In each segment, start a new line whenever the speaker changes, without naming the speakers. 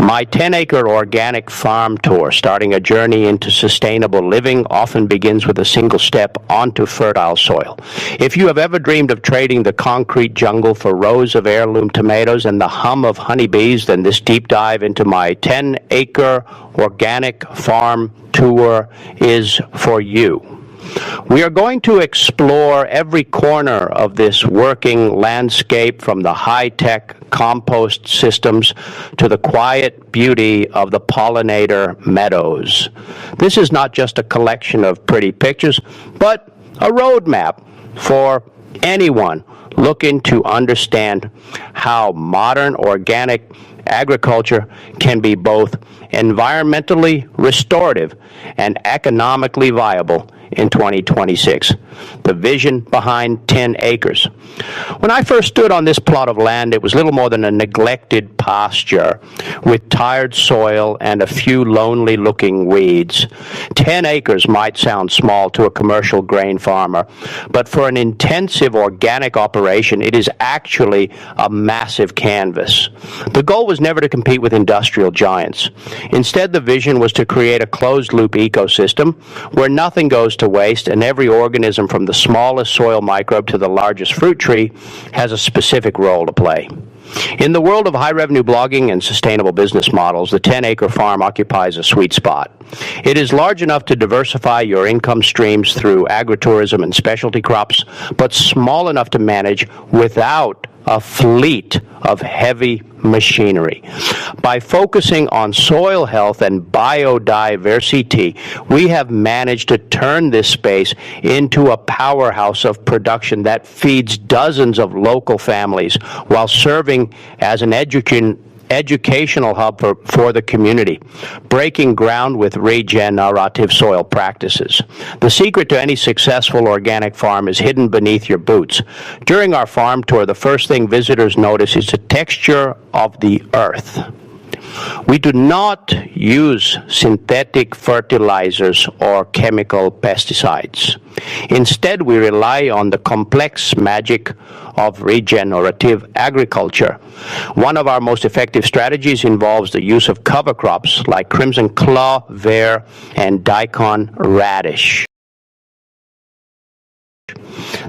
My 10-acre organic farm tour, starting a journey into sustainable living, often begins with a single step onto fertile soil. If you have ever dreamed of trading the concrete jungle for rows of heirloom tomatoes and the hum of honeybees, then this deep dive into my 10-acre organic farm tour is for you. We are going to explore every corner of this working landscape, from the high-tech compost systems to the quiet beauty of the pollinator meadows. This is not just a collection of pretty pictures, but a roadmap for anyone looking to understand how modern organic agriculture can be both environmentally restorative and economically viable in 2026. The vision behind 10 acres. When I first stood on this plot of land, it was little more than a neglected pasture with tired soil and a few lonely-looking weeds. 10 acres might sound small to a commercial grain farmer, but for an intensive organic operation, it is actually a massive canvas. The goal was never to compete with industrial giants. Instead, the vision was to create a closed-loop ecosystem where nothing goes to waste, and every organism from the smallest soil microbe to the largest fruit tree has a specific role to play. In the world of high-revenue blogging and sustainable business models, the 10-acre farm occupies a sweet spot. It is large enough to diversify your income streams through agritourism and specialty crops, but small enough to manage without a fleet of heavy machinery. By focusing on soil health and biodiversity, we have managed to turn this space into a powerhouse of production that feeds dozens of local families while serving as an educational hub for the community, breaking ground with regenerative soil practices. The secret to any successful organic farm is hidden beneath your boots. During our farm tour, the first thing visitors notice is the texture of the earth. We do not use synthetic fertilizers or chemical pesticides. Instead, we rely on the complex magic of regenerative agriculture. One of our most effective strategies involves the use of cover crops like crimson claw, ver, and daikon radish.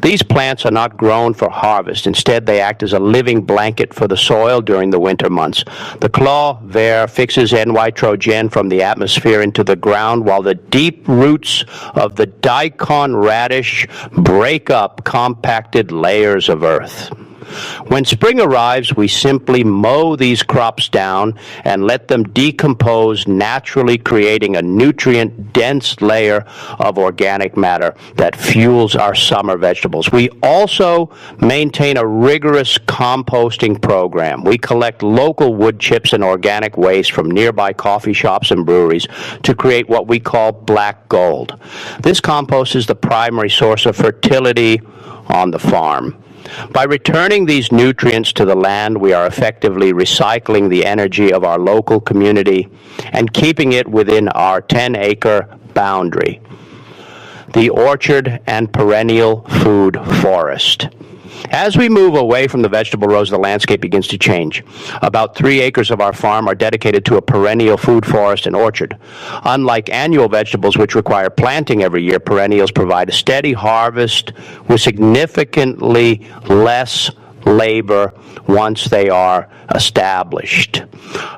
These plants are not grown for harvest. Instead, they act as a living blanket for the soil during the winter months. The claw ver fixes nitrogen from the atmosphere into the ground, while the deep roots of the daikon radish break up compacted layers of earth. When spring arrives, we simply mow these crops down and let them decompose naturally, creating a nutrient-dense layer of organic matter that fuels our summer vegetables. We also maintain a rigorous composting program. We collect local wood chips and organic waste from nearby coffee shops and breweries to create what we call black gold. This compost is the primary source of fertility on the farm. By returning these nutrients to the land, we are effectively recycling the energy of our local community and keeping it within our 10-acre boundary. The orchard and perennial food forest. As we move away from the vegetable rows, the landscape begins to change. About 3 acres of our farm are dedicated to a perennial food forest and orchard. Unlike annual vegetables, which require planting every year, perennials provide a steady harvest with significantly less labor once they are established.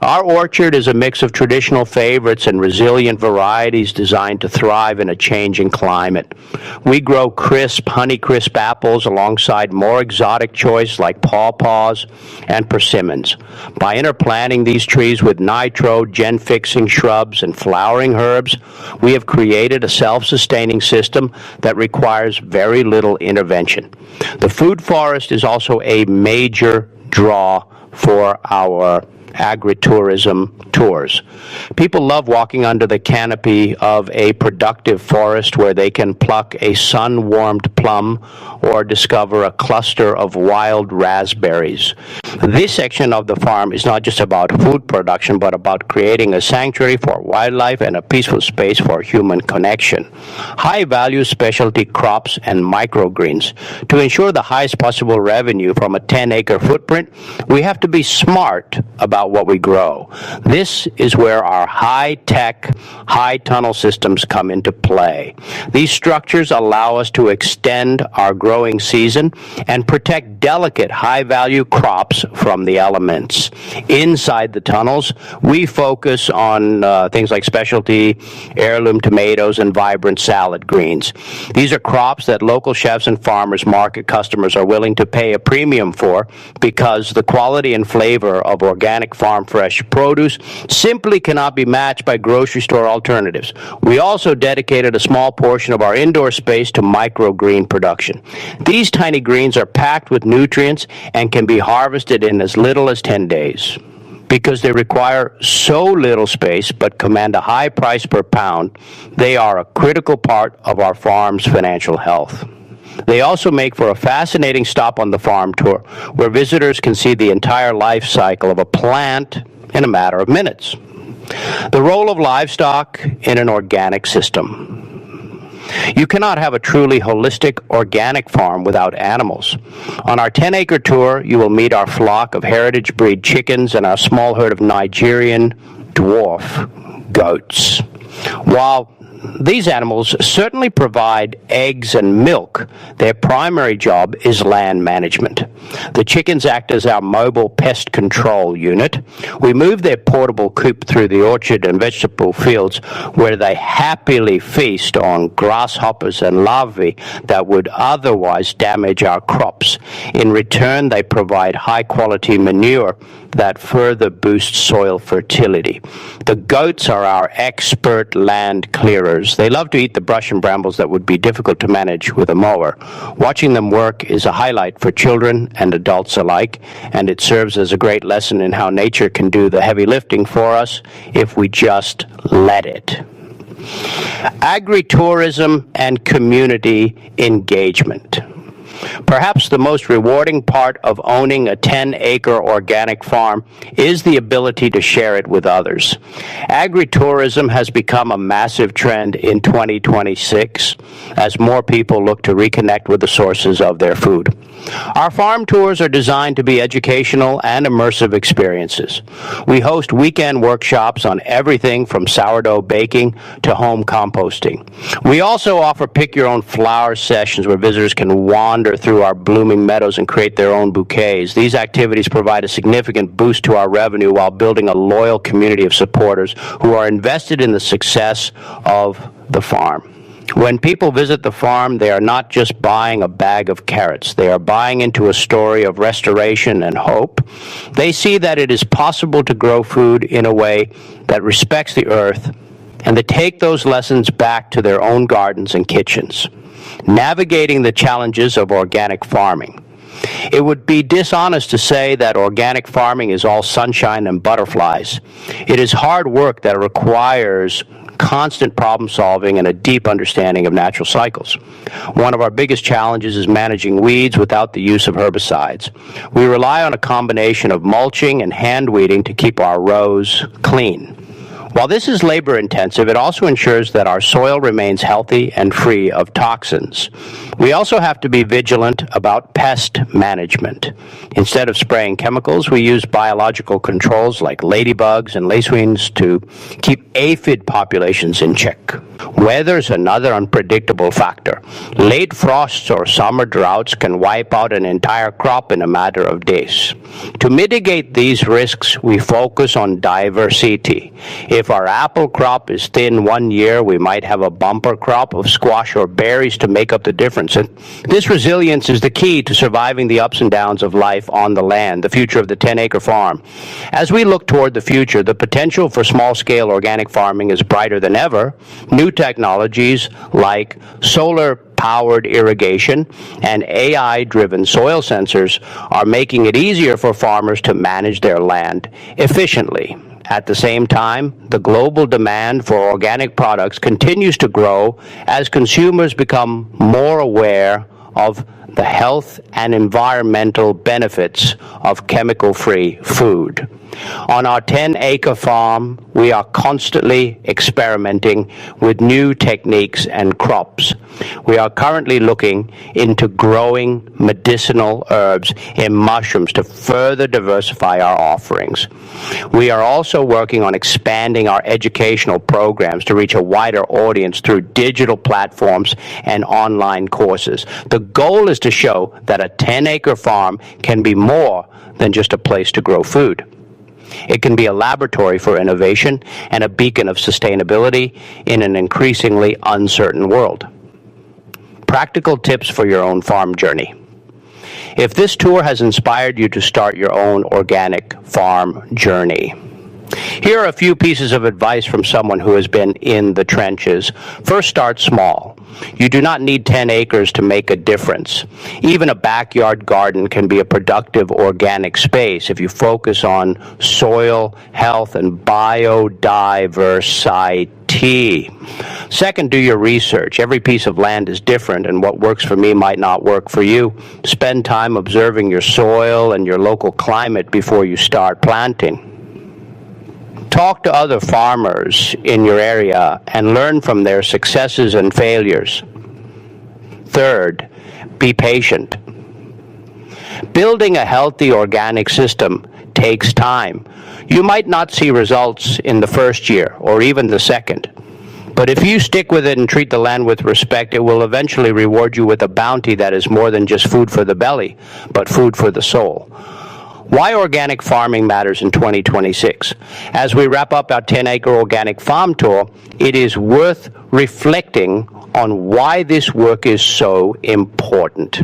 Our orchard is a mix of traditional favorites and resilient varieties designed to thrive in a changing climate. We grow crisp, Honeycrisp apples alongside more exotic choice like pawpaws and persimmons. By interplanting these trees with nitrogen-fixing shrubs and flowering herbs, we have created a self-sustaining system that requires very little intervention. The food forest is also a major draw for our agritourism tours. People love walking under the canopy of a productive forest where they can pluck a sun-warmed plum or discover a cluster of wild raspberries. This section of the farm is not just about food production, but about creating a sanctuary for wildlife and a peaceful space for human connection. High-value specialty crops and microgreens. To ensure the highest possible revenue from a 10-acre footprint, we have to to be smart about what we grow. This is where our high-tech, high-tunnel systems come into play. These structures allow us to extend our growing season and protect delicate, high-value crops from the elements. Inside the tunnels, we focus on things like specialty, heirloom tomatoes, and vibrant salad greens. These are crops that local chefs and farmers market customers are willing to pay a premium for because the quality and flavor of organic farm fresh produce simply cannot be matched by grocery store alternatives. We also dedicated a small portion of our indoor space to microgreen production. These tiny greens are packed with nutrients and can be harvested in as little as 10 days. Because they require so little space but command a high price per pound, they are a critical part of our farm's financial health. They also make for a fascinating stop on the farm tour, where visitors can see the entire life cycle of a plant in a matter of minutes. The role of livestock in an organic system. You cannot have a truly holistic organic farm without animals. On our 10-acre tour, you will meet our flock of heritage breed chickens and our small herd of Nigerian dwarf goats. While these animals certainly provide eggs and milk, their primary job is land management. The chickens act as our mobile pest control unit. We move their portable coop through the orchard and vegetable fields where they happily feast on grasshoppers and larvae that would otherwise damage our crops. In return, they provide high-quality manure that further boosts soil fertility. The goats are our expert land clearers. They love to eat the brush and brambles that would be difficult to manage with a mower. Watching them work is a highlight for children and adults alike, and it serves as a great lesson in how nature can do the heavy lifting for us if we just let it. Agritourism and community engagement. Perhaps the most rewarding part of owning a 10-acre organic farm is the ability to share it with others. Agritourism has become a massive trend in 2026 as more people look to reconnect with the sources of their food. Our farm tours are designed to be educational and immersive experiences. We host weekend workshops on everything from sourdough baking to home composting. We also offer pick-your-own flower sessions where visitors can wander through our blooming meadows and create their own bouquets. These activities provide a significant boost to our revenue while building a loyal community of supporters who are invested in the success of the farm. When people visit the farm, they are not just buying a bag of carrots. They are buying into a story of restoration and hope. They see that it is possible to grow food in a way that respects the earth, and they take those lessons back to their own gardens and kitchens. Navigating the challenges of organic farming. It would be dishonest to say that organic farming is all sunshine and butterflies. It is hard work that requires constant problem solving and a deep understanding of natural cycles. One of our biggest challenges is managing weeds without the use of herbicides. We rely on a combination of mulching and hand weeding to keep our rows clean. While this is labor intensive, it also ensures that our soil remains healthy and free of toxins. We also have to be vigilant about pest management. Instead of spraying chemicals, we use biological controls like ladybugs and lacewings to keep aphid populations in check. Weather is another unpredictable factor. Late frosts or summer droughts can wipe out an entire crop in a matter of days. To mitigate these risks, we focus on diversity. If our apple crop is thin one year, we might have a bumper crop of squash or berries to make up the difference. And this resilience is the key to surviving the ups and downs of life on the land, the future of the 10-acre farm. As we look toward the future, the potential for small-scale organic farming is brighter than ever. New technologies like solar-powered irrigation and AI-driven soil sensors are making it easier for farmers to manage their land efficiently. At the same time, the global demand for organic products continues to grow as consumers become more aware of the health and environmental benefits of chemical-free food. On our 10-acre farm, we are constantly experimenting with new techniques and crops. We are currently looking into growing medicinal herbs and mushrooms to further diversify our offerings. We are also working on expanding our educational programs to reach a wider audience through digital platforms and online courses. The goal is to show that a 10-acre farm can be more than just a place to grow food. It can be a laboratory for innovation and a beacon of sustainability in an increasingly uncertain world. Practical tips for your own farm journey. If this tour has inspired you to start your own organic farm journey, here are a few pieces of advice from someone who has been in the trenches. First, start small. You do not need 10 acres to make a difference. Even a backyard garden can be a productive organic space if you focus on soil health and biodiversity. Second, do your research. Every piece of land is different, and what works for me might not work for you. Spend time observing your soil and your local climate before you start planting. Talk to other farmers in your area and learn from their successes and failures. Third, be patient. Building a healthy organic system takes time. You might not see results in the first year or even the second. But if you stick with it and treat the land with respect, it will eventually reward you with a bounty that is more than just food for the belly, but food for the soul. Why organic farming matters in 2026. As we wrap up our 10-acre organic farm tour, it is worth reflecting on why this work is so important.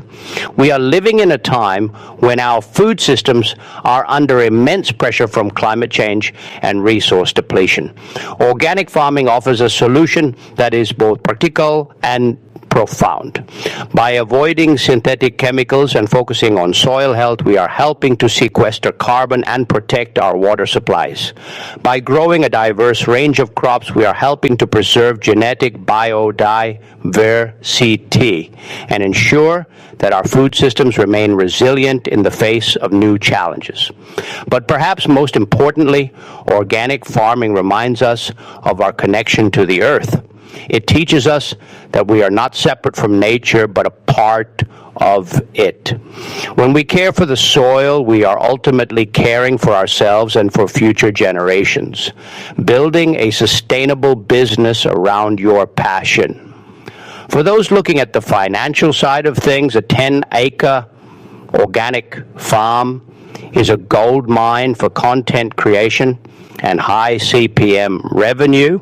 We are living in a time when our food systems are under immense pressure from climate change and resource depletion. Organic farming offers a solution that is both practical and profound. By avoiding synthetic chemicals and focusing on soil health, we are helping to sequester carbon and protect our water supplies. By growing a diverse range of crops, we are helping to preserve genetic biodiversity and ensure that our food systems remain resilient in the face of new challenges. But perhaps most importantly, organic farming reminds us of our connection to the earth. It teaches us that we are not separate from nature, but a part of it. When we care for the soil, we are ultimately caring for ourselves and for future generations, building a sustainable business around your passion. For those looking at the financial side of things, a 10-acre organic farm is a gold mine for content creation and high CPM revenue.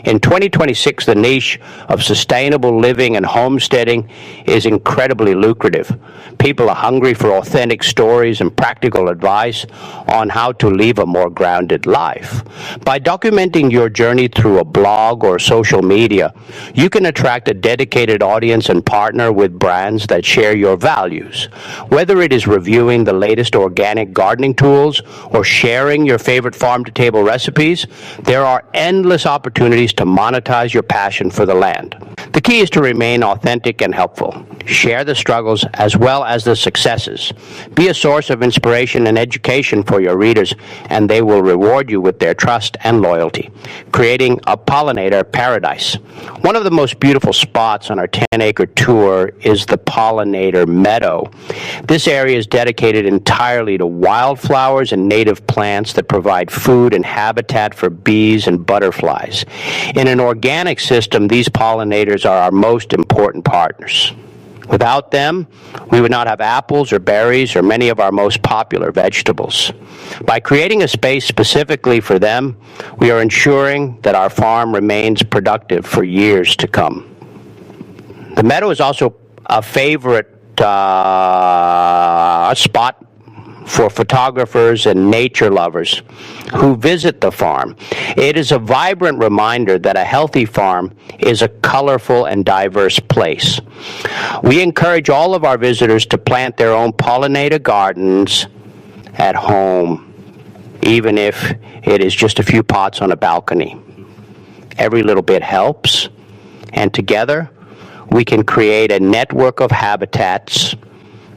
In 2026, the niche of sustainable living and homesteading is incredibly lucrative. People are hungry for authentic stories and practical advice on how to live a more grounded life. By documenting your journey through a blog or social media, you can attract a dedicated audience and partner with brands that share your values. Whether it is reviewing the latest organic gardening tools or sharing your favorite farm-to-table recipes, there are endless opportunities to monetize your passion for the land. The key is to remain authentic and helpful. Share the struggles as well as the successes. Be a source of inspiration and education for your readers, and they will reward you with their trust and loyalty, creating a pollinator paradise. One of the most beautiful spots on our 10-acre tour is the pollinator meadow. This area is dedicated entirely to wildflowers and native plants that provide food and habitat for bees and butterflies. In an organic system, these pollinators are our most important partners. Without them, we would not have apples or berries or many of our most popular vegetables. By creating a space specifically for them, we are ensuring that our farm remains productive for years to come. The meadow is also a favorite spot for photographers and nature lovers who visit the farm. It is a vibrant reminder that a healthy farm is a colorful and diverse place. We encourage all of our visitors to plant their own pollinator gardens at home, even if it is just a few pots on a balcony. Every little bit helps, and together we can create a network of habitats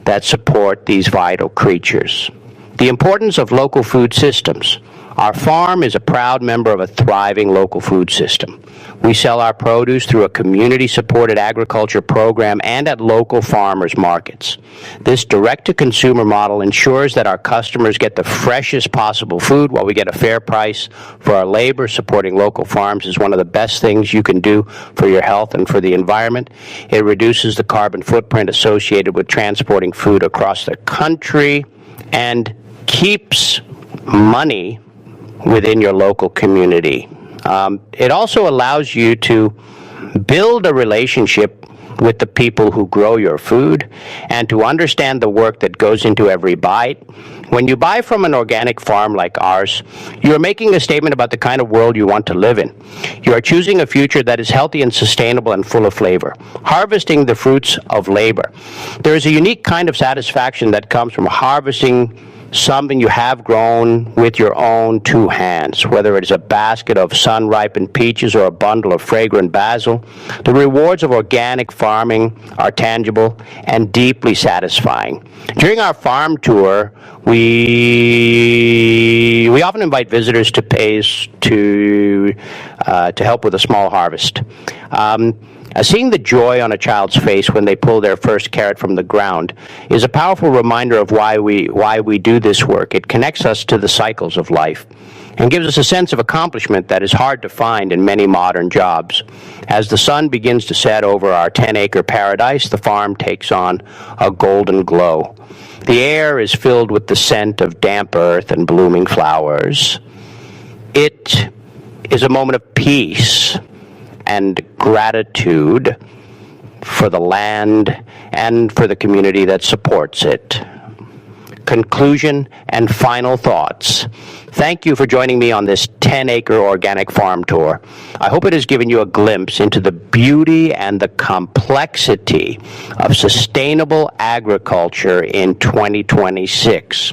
that support these vital creatures. The importance of local food systems. Our farm is a proud member of a thriving local food system. We sell our produce through a community-supported agriculture program and at local farmers markets. This direct-to-consumer model ensures that our customers get the freshest possible food while we get a fair price for our labor. Supporting local farms is one of the best things you can do for your health and for the environment. It reduces the carbon footprint associated with transporting food across the country and keeps money within your local community. It also allows you to build a relationship with the people who grow your food and to understand the work that goes into every bite. When you buy from an organic farm like ours, you're making a statement about the kind of world you want to live in. You are choosing a future that is healthy and sustainable and full of flavor, harvesting the fruits of labor. There is a unique kind of satisfaction that comes from harvesting something you have grown with your own two hands, whether it is a basket of sun-ripened peaches or a bundle of fragrant basil. The rewards of organic farming are tangible and deeply satisfying. During our farm tour, we often invite visitors to help with a small harvest. Seeing the joy on a child's face when they pull their first carrot from the ground is a powerful reminder of why we do this work. It connects us to the cycles of life and gives us a sense of accomplishment that is hard to find in many modern jobs. As the sun begins to set over our 10-acre paradise, the farm takes on a golden glow. The air is filled with the scent of damp earth and blooming flowers. It is a moment of peace and gratitude for the land and for the community that supports it. Conclusion and final thoughts. Thank you for joining me on this 10-acre organic farm tour. I hope it has given you a glimpse into the beauty and the complexity of sustainable agriculture in 2026.